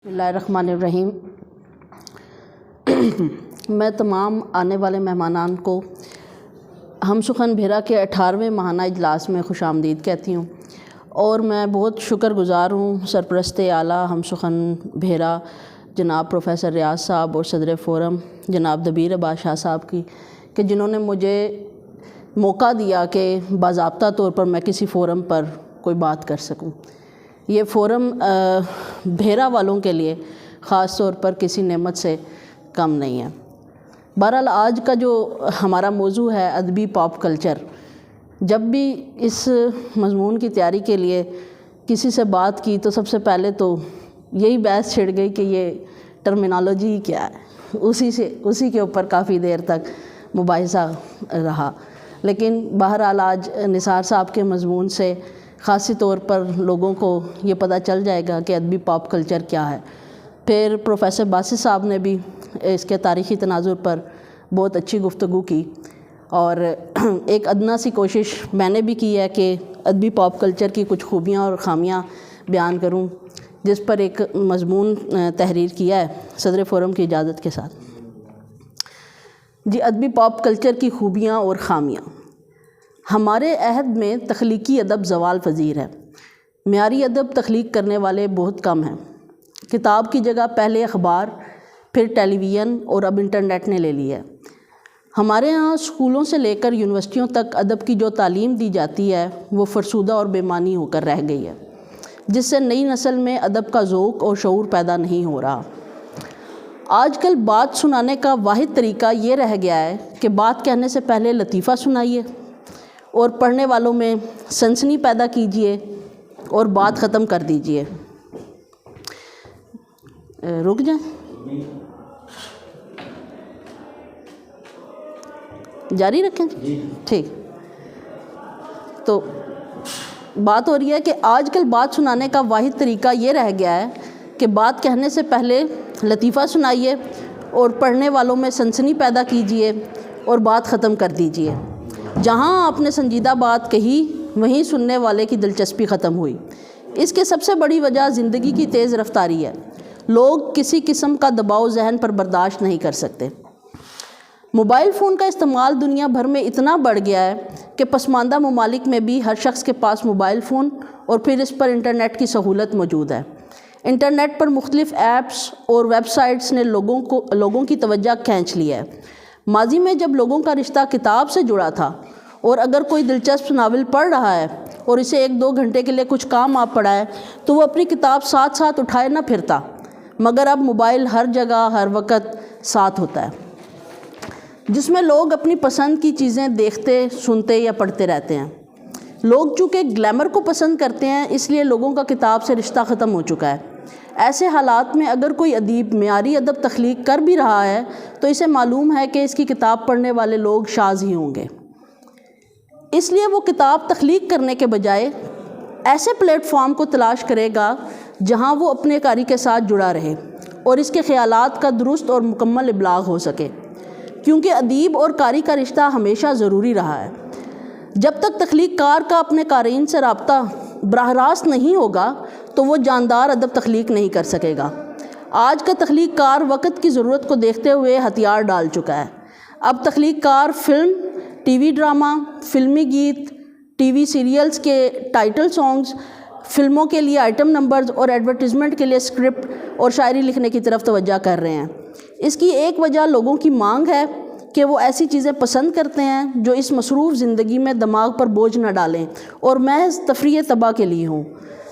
بسم اللہ الرحمن الرحیم۔ میں تمام آنے والے مہمانان کو ہم سخن بھیرا کے 18ویں ماہانہ اجلاس میں خوش آمدید کہتی ہوں، اور میں بہت شکر گزار ہوں سرپرست اعلیٰ ہم سخن بھیرا جناب پروفیسر ریاض صاحب اور صدر فورم جناب دبیر عباس شاہ صاحب کی، کہ جنہوں نے مجھے موقع دیا کہ باضابطہ طور پر میں کسی فورم پر کوئی بات کر سکوں۔ یہ فورم بھیرا والوں کے لیے خاص طور پر کسی نعمت سے کم نہیں ہے۔ بہرحال آج کا جو ہمارا موضوع ہے ادبی پاپ کلچر، جب بھی اس مضمون کی تیاری کے لیے کسی سے بات کی تو سب سے پہلے تو یہی بحث چھڑ گئی کہ یہ ٹرمینالوجی کیا ہے، اسی کے اوپر کافی دیر تک مباحثہ رہا۔ لیکن بہرحال آج نثار صاحب کے مضمون سے خاصی طور پر لوگوں کو یہ پتہ چل جائے گا کہ ادبی پاپ کلچر کیا ہے۔ پھر پروفیسر باسط صاحب نے بھی اس کے تاریخی تناظر پر بہت اچھی گفتگو کی، اور ایک ادنا سی کوشش میں نے بھی کی ہے کہ ادبی پاپ کلچر کی کچھ خوبیاں اور خامیاں بیان کروں، جس پر ایک مضمون تحریر کیا ہے صدر فورم کی اجازت کے ساتھ۔ جی، ادبی پاپ کلچر کی خوبیاں اور خامیاں۔ ہمارے عہد میں تخلیقی ادب زوال پذیر ہے۔ معیاری ادب تخلیق کرنے والے بہت کم ہیں۔ کتاب کی جگہ پہلے اخبار، پھر ٹیلی ویژن اور اب انٹرنیٹ نے لے لی ہے۔ ہمارے ہاں اسکولوں سے لے کر یونیورسٹیوں تک ادب کی جو تعلیم دی جاتی ہے وہ فرسودہ اور بے معنی ہو کر رہ گئی ہے، جس سے نئی نسل میں ادب کا ذوق اور شعور پیدا نہیں ہو رہا۔ آج کل بات سنانے کا واحد طریقہ یہ رہ گیا ہے کہ بات کہنے سے پہلے لطیفہ سنائیے اور پڑھنے والوں میں سنسنی پیدا کیجیے اور بات ختم کر دیجیے۔ رک جائیں، جاری رکھیں؟ ٹھیک۔ تو بات ہو رہی ہے کہ آج کل بات سنانے کا واحد طریقہ یہ رہ گیا ہے کہ بات کہنے سے پہلے لطیفہ سنائیے اور پڑھنے والوں میں سنسنی پیدا کیجیے اور بات ختم کر دیجیے۔ جہاں آپ نے سنجیدہ بات کہی وہیں سننے والے کی دلچسپی ختم ہوئی۔ اس کے سب سے بڑی وجہ زندگی کی تیز رفتاری ہے۔ لوگ کسی قسم کا دباؤ ذہن پر برداشت نہیں کر سکتے۔ موبائل فون کا استعمال دنیا بھر میں اتنا بڑھ گیا ہے کہ پسماندہ ممالک میں بھی ہر شخص کے پاس موبائل فون اور پھر اس پر انٹرنیٹ کی سہولت موجود ہے۔ انٹرنیٹ پر مختلف ایپس اور ویب سائٹس نے لوگوں کی توجہ کھینچ لی ہے۔ ماضی میں جب لوگوں کا رشتہ کتاب سے جڑا تھا اور اگر کوئی دلچسپ ناول پڑھ رہا ہے اور اسے 1-2 گھنٹے کے لیے کچھ کام آ پڑا ہے تو وہ اپنی کتاب ساتھ ساتھ اٹھائے نہ پھرتا، مگر اب موبائل ہر جگہ ہر وقت ساتھ ہوتا ہے، جس میں لوگ اپنی پسند کی چیزیں دیکھتے، سنتے یا پڑھتے رہتے ہیں۔ لوگ چونکہ گلیمر کو پسند کرتے ہیں، اس لیے لوگوں کا کتاب سے رشتہ ختم ہو چکا ہے۔ ایسے حالات میں اگر کوئی ادیب معیاری ادب تخلیق کر بھی رہا ہے تو اسے معلوم ہے کہ اس کی کتاب پڑھنے والے لوگ شاذ ہی ہوں گے، اس لیے وہ کتاب تخلیق کرنے کے بجائے ایسے پلیٹ فارم کو تلاش کرے گا جہاں وہ اپنے قاری کے ساتھ جڑا رہے اور اس کے خیالات کا درست اور مکمل ابلاغ ہو سکے، کیونکہ ادیب اور قاری کا رشتہ ہمیشہ ضروری رہا ہے۔ جب تک تخلیق کار کا اپنے قارئین سے رابطہ براہ راست نہیں ہوگا تو وہ جاندار ادب تخلیق نہیں کر سکے گا۔ آج کا تخلیق کار وقت کی ضرورت کو دیکھتے ہوئے ہتھیار ڈال چکا ہے۔ اب تخلیق کار فلم، ٹی وی ڈرامہ، فلمی گیت، ٹی وی سیریلز کے ٹائٹل سانگز، فلموں کے لیے آئٹم نمبرز اور ایڈورٹیزمنٹ کے لیے سکرپٹ اور شاعری لکھنے کی طرف توجہ کر رہے ہیں۔ اس کی ایک وجہ لوگوں کی مانگ ہے کہ وہ ایسی چیزیں پسند کرتے ہیں جو اس مصروف زندگی میں دماغ پر بوجھ نہ ڈالیں اور محض تفریح طبع کے لیے ہوں۔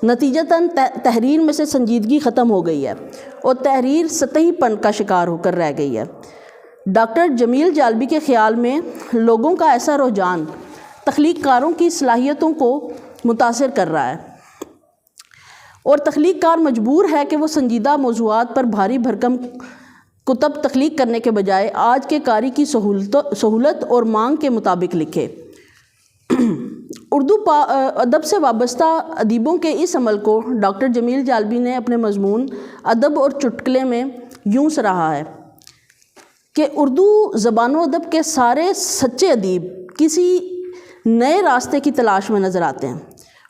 نتیجتاً تحریر میں سے سنجیدگی ختم ہو گئی ہے اور تحریر سطحی پن کا شکار ہو کر رہ گئی ہے۔ ڈاکٹر جمیل جالبی کے خیال میں لوگوں کا ایسا رجحان تخلیق کاروں کی صلاحیتوں کو متاثر کر رہا ہے، اور تخلیق کار مجبور ہے کہ وہ سنجیدہ موضوعات پر بھاری بھرکم کتب تخلیق کرنے کے بجائے آج کے قاری کی سہولت اور مانگ کے مطابق لکھے۔ اردو ادب سے وابستہ ادیبوں کے اس عمل کو ڈاکٹر جمیل جالبی نے اپنے مضمون ادب اور چٹکلے میں یوں سراہا ہے کہ اردو زبان و ادب کے سارے سچے ادیب کسی نئے راستے کی تلاش میں نظر آتے ہیں۔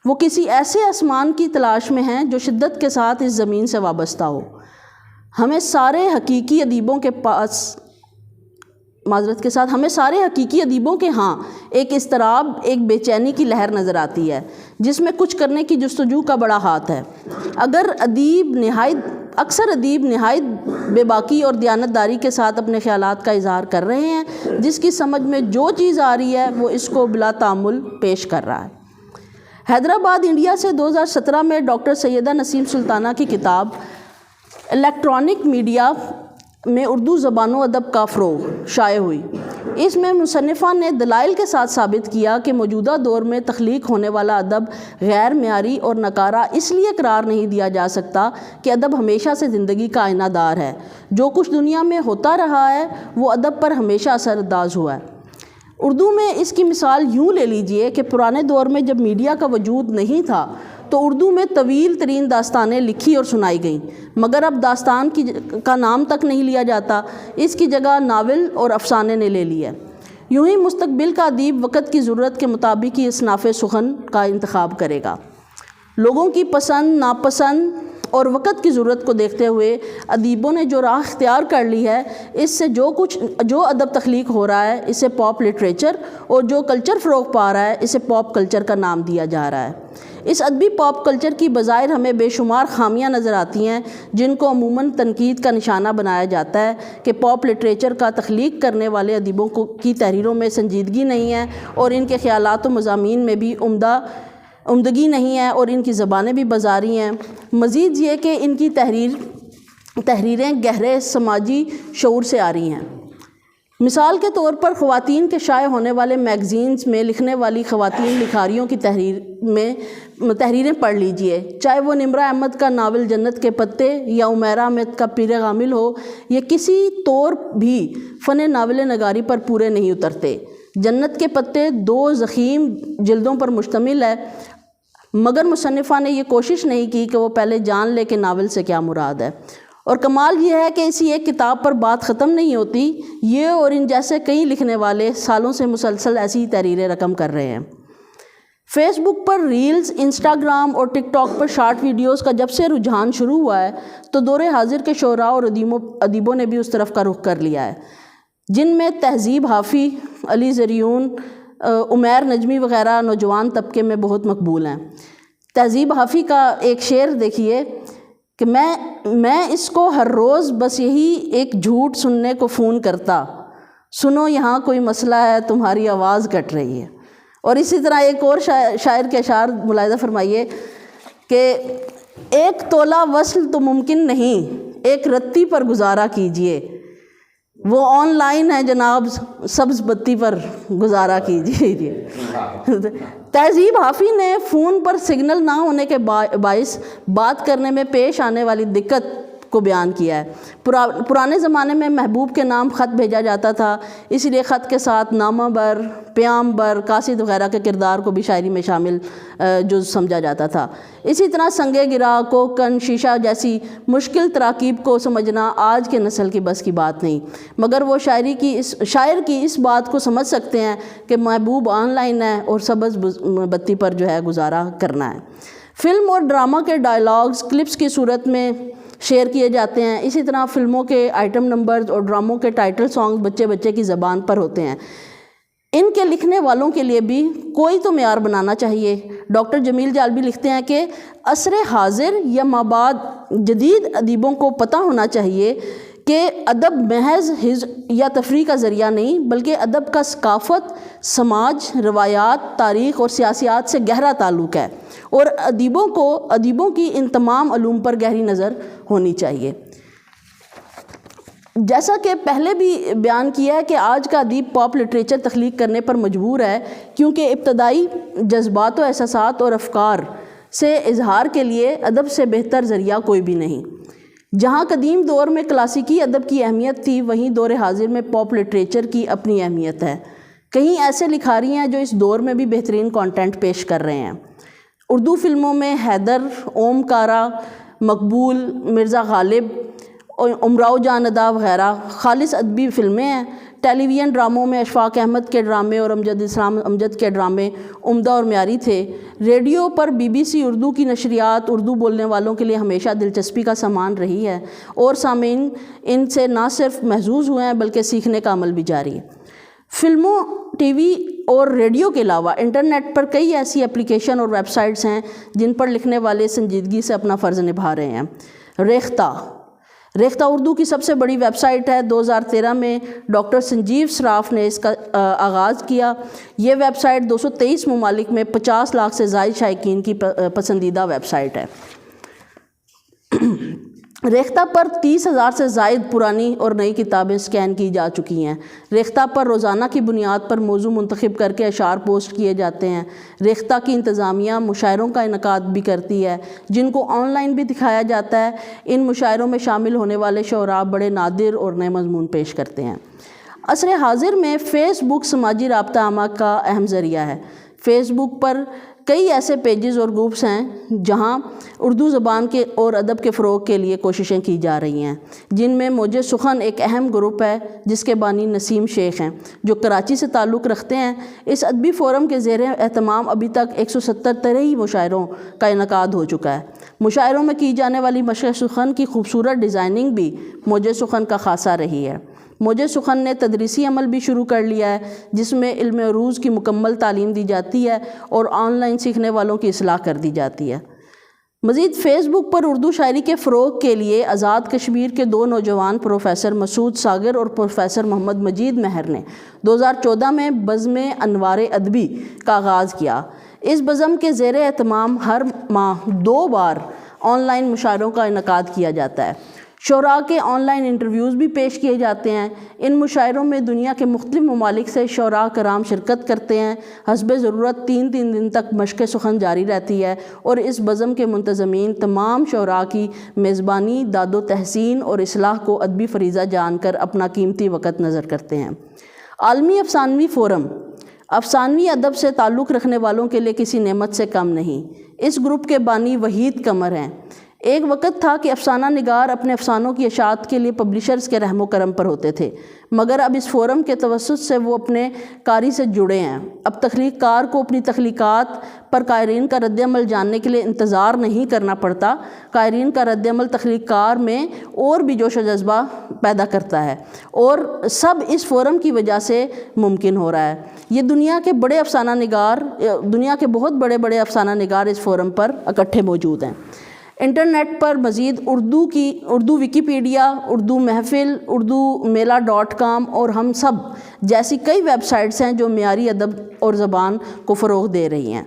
وہ کسی ایسے آسمان کی تلاش میں ہیں جو شدت کے ساتھ اس زمین سے وابستہ ہو۔ ہمیں سارے حقیقی ادیبوں کے پاس معذرت کے ساتھ ہمیں سارے حقیقی ادیبوں کے ہاں ایک اضطراب، ایک بے چینی کی لہر نظر آتی ہے جس میں کچھ کرنے کی جستجو کا بڑا ہاتھ ہے۔ اکثر ادیب نہایت بے باکی اور دیانتداری کے ساتھ اپنے خیالات کا اظہار کر رہے ہیں، جس کی سمجھ میں جو چیز آ رہی ہے وہ اس کو بلا تأمل پیش کر رہا ہے۔ حیدرآباد انڈیا سے 2017 میں ڈاکٹر سیدہ نسیم سلطانہ کی کتاب الیکٹرانک میڈیا میں اردو زبان و ادب کا فروغ شائع ہوئی۔ اس میں مصنفہ نے دلائل کے ساتھ ثابت کیا کہ موجودہ دور میں تخلیق ہونے والا ادب غیر معیاری اور نکارہ اس لیے قرار نہیں دیا جا سکتا کہ ادب ہمیشہ سے زندگی کا آئینہ دار ہے۔ جو کچھ دنیا میں ہوتا رہا ہے وہ ادب پر ہمیشہ اثر انداز ہوا ہے۔ اردو میں اس کی مثال یوں لے لیجئے کہ پرانے دور میں جب میڈیا کا وجود نہیں تھا تو اردو میں طویل ترین داستانیں لکھی اور سنائی گئیں، مگر اب داستان کا نام تک نہیں لیا جاتا، اس کی جگہ ناول اور افسانے نے لے لی ہے۔ یوں ہی مستقبل کا ادیب وقت کی ضرورت کے مطابق ہی اصناف سخن کا انتخاب کرے گا۔ لوگوں کی پسند ناپسند اور وقت کی ضرورت کو دیکھتے ہوئے ادیبوں نے جو راہ اختیار کر لی ہے، اس سے جو ادب تخلیق ہو رہا ہے اسے پاپ لٹریچر، اور جو کلچر فروغ پا رہا ہے اسے پاپ کلچر کا نام دیا جا رہا ہے۔ اس ادبی پاپ کلچر کی بظاہر ہمیں بے شمار خامیاں نظر آتی ہیں جن کو عموماً تنقید کا نشانہ بنایا جاتا ہے کہ پاپ لٹریچر کا تخلیق کرنے والے ادیبوں کی تحریروں میں سنجیدگی نہیں ہے اور ان کے خیالات و مضامین میں بھی عمدگی نہیں ہے اور ان کی زبانیں بھی بازاری ہیں۔ مزید یہ کہ ان کی تحریریں گہرے سماجی شعور سے آ رہی ہیں۔ مثال کے طور پر خواتین کے شائع ہونے والے میگزینز میں لکھنے والی خواتین لکھاریوں کی تحریریں پڑھ لیجئے، چاہے وہ نمرہ احمد کا ناول جنت کے پتے یا عمیرہ احمد کا پیر غامل ہو، یہ کسی طور بھی فن ناول نگاری پر پورے نہیں اترتے۔ جنت کے پتے 2 ضخیم جلدوں پر مشتمل ہے، مگر مصنفہ نے یہ کوشش نہیں کی کہ وہ پہلے جان لے کہ ناول سے کیا مراد ہے۔ اور کمال یہ ہے کہ اسی ایک کتاب پر بات ختم نہیں ہوتی، یہ اور ان جیسے کئی لکھنے والے سالوں سے مسلسل ایسی ہی تحریریں رقم کر رہے ہیں۔ فیس بک پر ریلز، انسٹاگرام اور ٹک ٹاک پر شارٹ ویڈیوز کا جب سے رجحان شروع ہوا ہے تو دور حاضر کے شعراء اور ادیبوں نے بھی اس طرف کا رخ کر لیا ہے، جن میں تہذیب حافی، علی زریون، عمیر نجمی وغیرہ نوجوان طبقے میں بہت مقبول ہیں۔ تہذیب حافی کا ایک شعر دیکھیے کہ میں اس کو ہر روز بس یہی ایک جھوٹ سننے کو فون کرتا، سنو یہاں کوئی مسئلہ ہے تمہاری آواز کٹ رہی ہے۔ اور اسی طرح ایک اور شاعر کے اشعار ملاحظہ فرمائیے کہ 1 تولہ وصل تو ممکن نہیں، 1 رتی پر گزارا کیجئے، وہ آن لائن ہے جناب سبز بتی پر گزارا کیجئے۔ تہذیب حافی نے فون پر سگنل نہ ہونے کے باعث بات کرنے میں پیش آنے والی دقت کو بیان کیا ہے۔ پرانے زمانے میں محبوب کے نام خط بھیجا جاتا تھا، اس لیے خط کے ساتھ نامہ بر، پیام بر، قاصد وغیرہ کے کردار کو بھی شاعری میں شامل جز سمجھا جاتا تھا۔ اسی طرح سنگ گرا، کوکن، شیشہ جیسی مشکل تراکیب کو سمجھنا آج کے نسل کی بس کی بات نہیں، مگر وہ شاعر کی اس بات کو سمجھ سکتے ہیں کہ محبوب آن لائن ہے اور سبز بتی پر جو ہے گزارا کرنا ہے۔ فلم اور ڈرامہ کے ڈائلاگز کلپس کی صورت میں شیئر کیے جاتے ہیں، اسی طرح فلموں کے آئٹم نمبرز اور ڈراموں کے ٹائٹل سانگز بچے کی زبان پر ہوتے ہیں۔ ان کے لکھنے والوں کے لیے بھی کوئی تو معیار بنانا چاہیے۔ ڈاکٹر جمیل جالبی لکھتے ہیں کہ عصر حاضر یا مابعد جدید ادیبوں کو پتہ ہونا چاہیے کہ ادب محض یا تفریح کا ذریعہ نہیں، بلکہ ادب کا ثقافت، سماج، روایات، تاریخ اور سیاسیات سے گہرا تعلق ہے، اور ادیبوں کی ان تمام علوم پر گہری نظر ہونی چاہیے۔ جیسا کہ پہلے بھی بیان کیا ہے کہ آج کا ادیب پاپ لٹریچر تخلیق کرنے پر مجبور ہے، کیونکہ ابتدائی جذبات و احساسات اور افکار سے اظہار کے لیے ادب سے بہتر ذریعہ کوئی بھی نہیں۔ جہاں قدیم دور میں کلاسیکی ادب کی اہمیت تھی، وہیں دور حاضر میں پاپ لٹریچر کی اپنی اہمیت ہے۔ کئی ایسے لکھاری ہیں جو اس دور میں بھی بہترین کانٹینٹ پیش کر رہے ہیں۔ اردو فلموں میں حیدر، اومکارا، مقبول، مرزا غالب، امراؤ جان ادا وغیرہ خالص ادبی فلمیں ہیں۔ ٹیلی ویژن ڈراموں میں اشفاق احمد کے ڈرامے اور امجد اسلام امجد کے ڈرامے عمدہ اور معیاری تھے۔ ریڈیو پر BBC اردو کی نشریات اردو بولنے والوں کے لیے ہمیشہ دلچسپی کا سامان رہی ہے، اور سامعین ان سے نہ صرف محظوظ ہوئے ہیں بلکہ سیکھنے کا عمل بھی جاری ہے۔ فلموں، ٹی وی اور ریڈیو کے علاوہ انٹرنیٹ پر کئی ایسی اپلیکیشن اور ویب سائٹس ہیں جن پر لکھنے والے سنجیدگی سے اپنا فرض نبھا رہے ہیں۔ ریختہ اردو کی سب سے بڑی ویب سائٹ ہے۔ 2013 میں ڈاکٹر سنجیو صراف نے اس کا آغاز کیا۔ یہ ویب سائٹ 223 ممالک میں 50 لاکھ سے زائد شائقین کی پسندیدہ ویب سائٹ ہے۔ ریختہ پر 30,000 سے زائد پرانی اور نئی کتابیں سکین کی جا چکی ہیں۔ ریختہ پر روزانہ کی بنیاد پر موضوع منتخب کر کے اشعار پوسٹ کیے جاتے ہیں۔ ریختہ کی انتظامیہ مشاعروں کا انعقاد بھی کرتی ہے، جن کو آن لائن بھی دکھایا جاتا ہے۔ ان مشاعروں میں شامل ہونے والے شعراء بڑے نادر اور نئے مضمون پیش کرتے ہیں۔ عصر حاضر میں فیس بک سماجی رابطہ عامہ کا اہم ذریعہ ہے۔ فیس بک پر کئی ایسے پیجز اور گروپس ہیں جہاں اردو زبان کے اور ادب کے فروغ کے لیے کوششیں کی جا رہی ہیں، جن میں موج سخن ایک اہم گروپ ہے جس کے بانی نسیم شیخ ہیں، جو کراچی سے تعلق رکھتے ہیں۔ اس ادبی فورم کے زیر اہتمام ابھی تک 170 طرحی مشاعروں کا انعقاد ہو چکا ہے۔ مشاعروں میں کی جانے والی مشق سخن کی خوبصورت ڈیزائننگ بھی موج سخن کا خاصہ رہی ہے۔ موج سخن نے تدریسی عمل بھی شروع کر لیا ہے، جس میں علم عروض کی مکمل تعلیم دی جاتی ہے اور آن لائن سیکھنے والوں کی اصلاح کر دی جاتی ہے۔ مزید فیس بک پر اردو شاعری کے فروغ کے لیے آزاد کشمیر کے 2 نوجوان پروفیسر مسعود ساگر اور پروفیسر محمد مجید مہر نے 2014 میں بزم انوار ادبی کا آغاز کیا۔ اس بزم کے زیر اہتمام ہر ماہ 2 بار آن لائن مشاعروں کا انعقاد کیا جاتا ہے۔ شعراء کے آن لائن انٹرویوز بھی پیش کیے جاتے ہیں۔ ان مشاعروں میں دنیا کے مختلف ممالک سے شعراء کرام شرکت کرتے ہیں۔ حسب ضرورت 3 دن تک مشق سخن جاری رہتی ہے، اور اس بزم کے منتظمین تمام شعراء کی میزبانی، داد و تحسین اور اصلاح کو ادبی فریضہ جان کر اپنا قیمتی وقت نظر کرتے ہیں۔ عالمی افسانوی فورم افسانوی ادب سے تعلق رکھنے والوں کے لیے کسی نعمت سے کم نہیں۔ اس گروپ کے بانی وحید قمر ہیں۔ ایک وقت تھا کہ افسانہ نگار اپنے افسانوں کی اشاعت کے لیے پبلشرز کے رحم و کرم پر ہوتے تھے، مگر اب اس فورم کے توسط سے وہ اپنے قاری سے جڑے ہیں۔ اب تخلیق کار کو اپنی تخلیقات پر قائرین کا رد عمل جاننے کے لیے انتظار نہیں کرنا پڑتا۔ قائرین کا رد عمل تخلیق کار میں اور بھی جوش و جذبہ پیدا کرتا ہے، اور سب اس فورم کی وجہ سے ممکن ہو رہا ہے۔ یہ دنیا کے بہت بڑے افسانہ نگار اس فورم پر اکٹھے موجود ہیں۔ انٹرنیٹ پر مزید اردو ویکیپیڈیا، اردو محفل، اردو میلہ.com اور ہم سب جیسی کئی ویب سائٹس ہیں جو معیاری ادب اور زبان کو فروغ دے رہی ہیں۔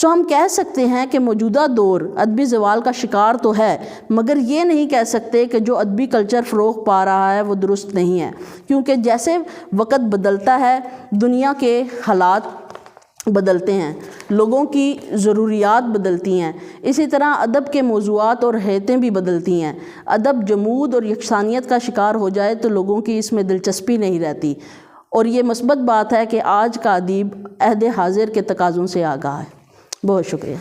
ہم کہہ سکتے ہیں کہ موجودہ دور ادبی زوال کا شکار تو ہے، مگر یہ نہیں کہہ سکتے کہ جو ادبی کلچر فروغ پا رہا ہے وہ درست نہیں ہے، کیونکہ جیسے وقت بدلتا ہے دنیا کے حالات بدلتے ہیں، لوگوں کی ضروریات بدلتی ہیں، اسی طرح ادب کے موضوعات اور حیتیں بھی بدلتی ہیں۔ ادب جمود اور یکسانیت کا شکار ہو جائے تو لوگوں کی اس میں دلچسپی نہیں رہتی، اور یہ مثبت بات ہے کہ آج کا ادیب عہد حاضر کے تقاضوں سے آگاہ ہے۔ بہت شکریہ۔